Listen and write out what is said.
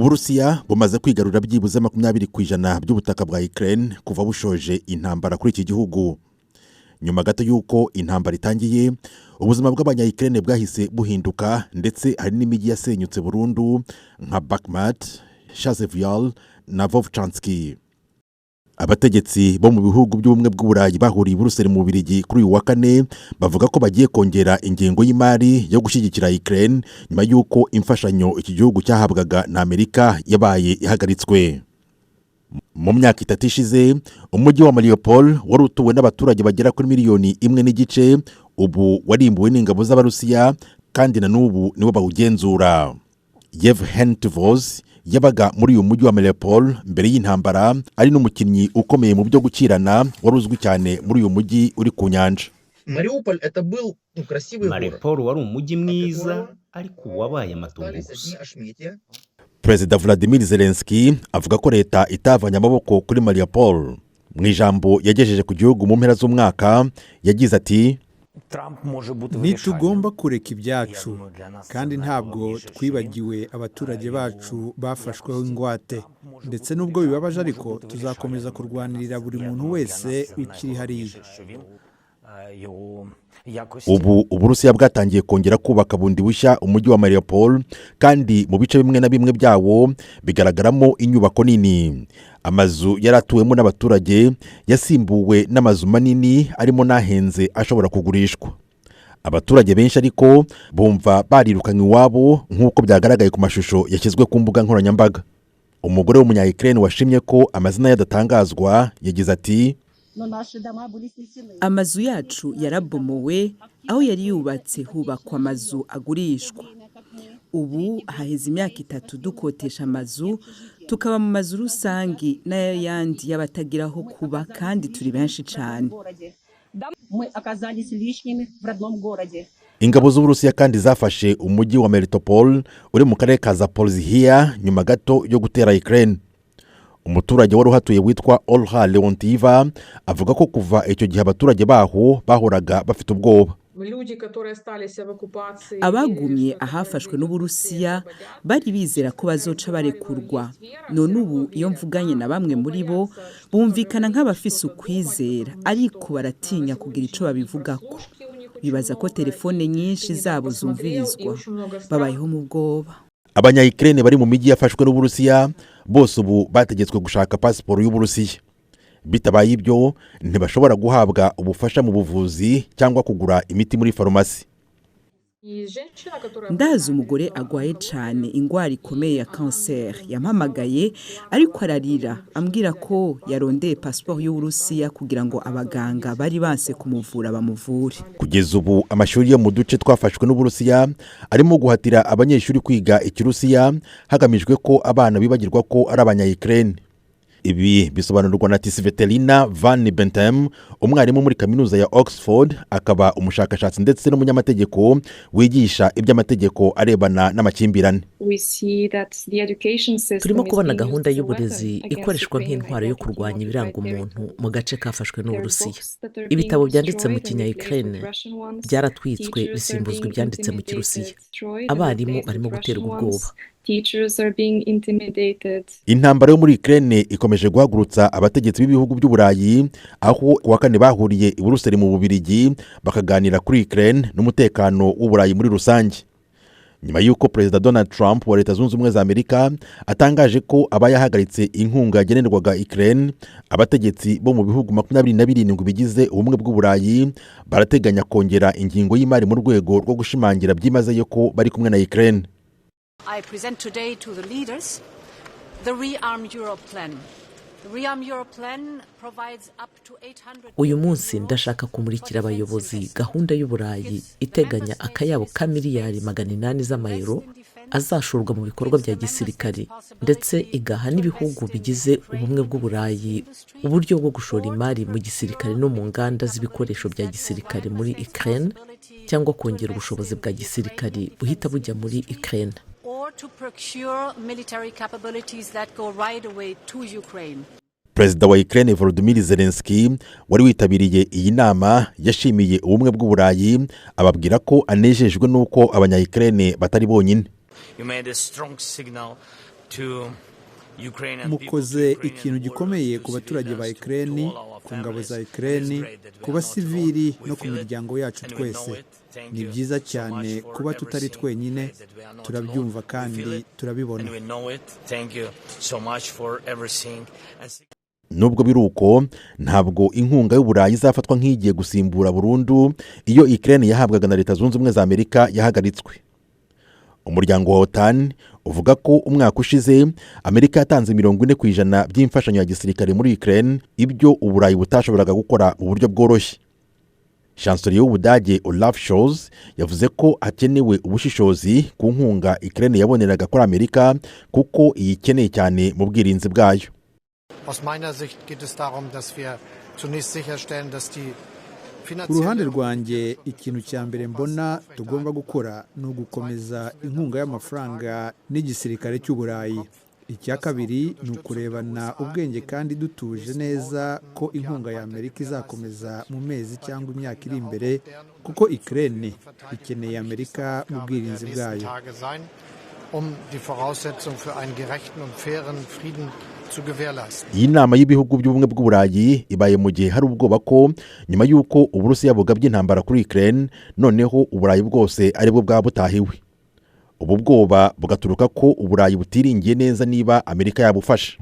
Uburusiya bumaze kwigarurira byibuze 20% by'ubutaka bwa Ukraine kuva bushoje intambara kuri iki gihugu. Nyuma gato yuko intambara itangiye, ubuzima bw'abanya-ukraine bwahise buhinduka, ndetse hari n'imijyi yasenyutse burundu nka Bakhmut, Shazevyal na Vovchanski. Abategetsi bo mu bihugu by'Ubumwe bw'Uburayi bahuriye i Buruseli mu Bubiligi kuri uyu wa kane bavuga ko bagiye kongera ingengo y'imari yo gushyigikira Ukraine nyuma y'uko imfashanyo iki gihugu cyahabwaga na Amerika yabaye ihagaritswe. Mu myaka 3 ishize, umujyi wa Mariupol wari utuwe n'abaturage bagera kuri 1.5 miliyoni, ubu warimbuwe n'ingabo z'Abarusiya kandi na n'ubu nibo bawugenzura. Yevhen Tvoz yabaga muri uyu mujyi wa Mariupol mbere y'intambara, ari n'umukinnyi ukomeye mu byo gukirana wari uzwi cyane muri uyu mujyi uri ku nyanja. Mariupol wari umujyi mwiza ariko wabaye amatongo gusa. Perezida Vladimir Zelensky avuga ko leta itavanye amaboko kuri Mariupol. Mu ijambo yagejeje ku gihugu mu mpera z'umwaka yagize ati: ntitugomba kureka ibyacu, kandi ntabwo twibagiwe abaturage bacu bafashweho ingwate, ndetse n'ubwo bibabaje ariko tuzakomeza kurwanirira buri muntu wese ukiri hariya. Ubu Uburusiya bwatangiye kongera kubaka bundi bushya umujyi wa Mariupol, kandi mu bice bimwe na bimwe byawo bigaragaramo inyubako nini. Amazu yaratuwemo n'abaturage yasimbuwe n'amazu manini arimo nahenze ashobora kugurishwa. Abaturage benshi ariko bumva barirukanywe iwabo nk'uko byagaragaye ku mashusho yashyizwe ku mbuga nkoranyambaga. Umugore w'umunya-Ukraine washimye ko amazina yadatangazwa yagize ati: amazu yacu yarabomowe, aho yari yubatse hubakwa amazu agurishwa. Ubu haheze imyaka 3 dukotesha amazu, tukaba mu mazu rusangi n'ayandi y'abatagiraho kuba, kandi turi benshi cyane. Ingabo z'Uburusiya kandi zafashe umujyi wa Melitopol uri mu karere ka Zaporizhia nyuma gato yo gutera Ukraine. Umuturage wari uhatuye witwa Olha Leontiva avuga ko kuva icyo gihe abaturage baho bahoraga bafite ubwoba. Abagumye ahafashwe n'Uburusiya bari bizera ko bazoca barekurwa. None ubu iyo mvuganye na bamwe muri bo bumvikana nk'abafise ukwizera, ariko baratinya kugira ico babivugako. Bibaza ko telefone nyinshi zabo zumvirizwa, babayeho mu bwoba. Abanya-Ukraine bari mu mijyi yafashwe n'Uburusiya bose ubu bategetswe gushaka pasiporo y'Uburusiya. Bitabaye ibyo ntibashobora guhabwa ubufasha mu buvuzi cyangwa kugura imiti muri farumasi. Ndazi umugore agwaye cyane ingwara ikomeye ya cancer, yampamagaye ariko ararira ambwira ko yarondeye pasiporo y'Uburusiya kugira ngo abaganga bari banse kumuvura bamuvure. Kugeza ubu amashuri yo mu duce twafashwe n'Uburusiya arimo guhatira abanyeshuri kwiga ikirusiya hagamijwe ko abana bibagirwa ko ari abanya-Ukraine. Ibi bisobanurwa na Svetlana Van Bentem, umwarimu muri kaminuza ya Oxford, akaba umushakashatsi ndetse n'umunyamategeko wigisha iby'amategeko arebana n'amakimbirane. Turimo kubona gahunda y'uburezi ikoreshwa nk'intwaro yo kurwanya ibiranga umuntu mu gace kafashwe n'Uburusiya. Ibitabo byanditse mu kinya-Ukraine byaratwitswe bisimbuzwa ibyanditse mu kirusiya. Abarimu barimo guterwa ubwoba. Intambara yo muri Ukraine ikomeje guhagurutsa abategetsi b'ibihugu by'Uburayi, aho kuwa kane bahuriye i Buruseli mu Bubiligi bakaganira kuri Ukraine n'umutekano w'Uburayi muri rusange. Nyuma y'uko Perezida Donald Trump wa Leta Zunze Ubumwe za Amerika atangaje ko abayahagaritse inkunga yagenerwaga Ukraine, abategetsi bo mu bihugu 27 bigize Ubumwe bw'Uburayi barateganya kongera ingingo y'imari mu rwego rwo gushimangira byimazeyo ko bari kumwe na Ukraine. I present today to the leaders the Rearm Europe plan. The Rearm Europe plan provides up to 800. Uyu munsi ndashaka kumurikira abayobozi gahunda y'Uburayi iteganya akayabo ka miliyari 800 z'amayero azashorwa mu bikorwa bya gisirikare, ndetse igaha n'ibihugu bigize Ubumwe bw'Uburayi uburyo bwo gushora imari mu gisirikare no mu nganda z'ibikoresho bya gisirikare muri Ukraine, cyangwa kongera ubushobozi bwa gisirikare buhita bujya muri Ukraine. To procure military capabilities that go right away to Ukraine. Perezida wa Ukraine Volodymyr Zelensky wari witabiriye iyi nama yashimiye Ubumwe bw'Uburayi, ababwira ko anejejwe nuko abanya-Ukraine batari bonyine. mukoze ikintu gikomeye ku baturage ba Ukraine, ku ngabo za Ukraine, ku basivili no ku miryango yacu twese. Ni byiza cyane kuba tutari twenyine, turabyumva kandi turabibona. Nubwo biruko ntabwo inkunga y'Uburayi izafatwa nk'igiye gusimbura burundu iyo Ukraine yahabwaga na Leta Zunze Ubumwe za Amerika yahagaritswe. Umuryango wa OTAN uvuga ko umwaka ushize Amerika yatanze 40% by'imfashanyo ya gisirikare muri Ukraine, ibyo Uburayi butashoboraga gukora mu buryo bworoshye. Chancelier w'Ubudage Olaf Scholz yavuze ko hakenewe ubushishozi ku nkunga Ukraine yaboneraga kuri Amerika kuko iyikeneye cyane mu bwirinzi bwayo. Aus meiner Sicht geht es darum, dass wir zunächst sicherstellen, dass die Ku ruhande rwanjye ikintu cya mbere mbona tugomba gukora ni ugukomeza inkunga y'amafaranga n'igisirikare cy'Uburayi. Icya kabiri ni ukurebana ubwenge kandi dutuje neza ko inkunga ya Amerika izakomeza mu mezi cyangwa imyaka iri imbere, kuko Ukraine ikeneye Amerika mu bwirinzi bwayo. Die Voraussetzung für einen gerechten und fairen Frieden zu gewährleisten. Iyi nama y'ibihugu by'Ubumwe bw'Uburayi ibaye mu gihe hari ubwoba ko nyuma y'uko Uburusiya bugabye intambara kuri Ukraine, noneho Uburayi bwose aribwo bwabutahiwe. Ubu bwoba bugaturuka ko Uburayi butiringiye neza niba Amerika yabufasha.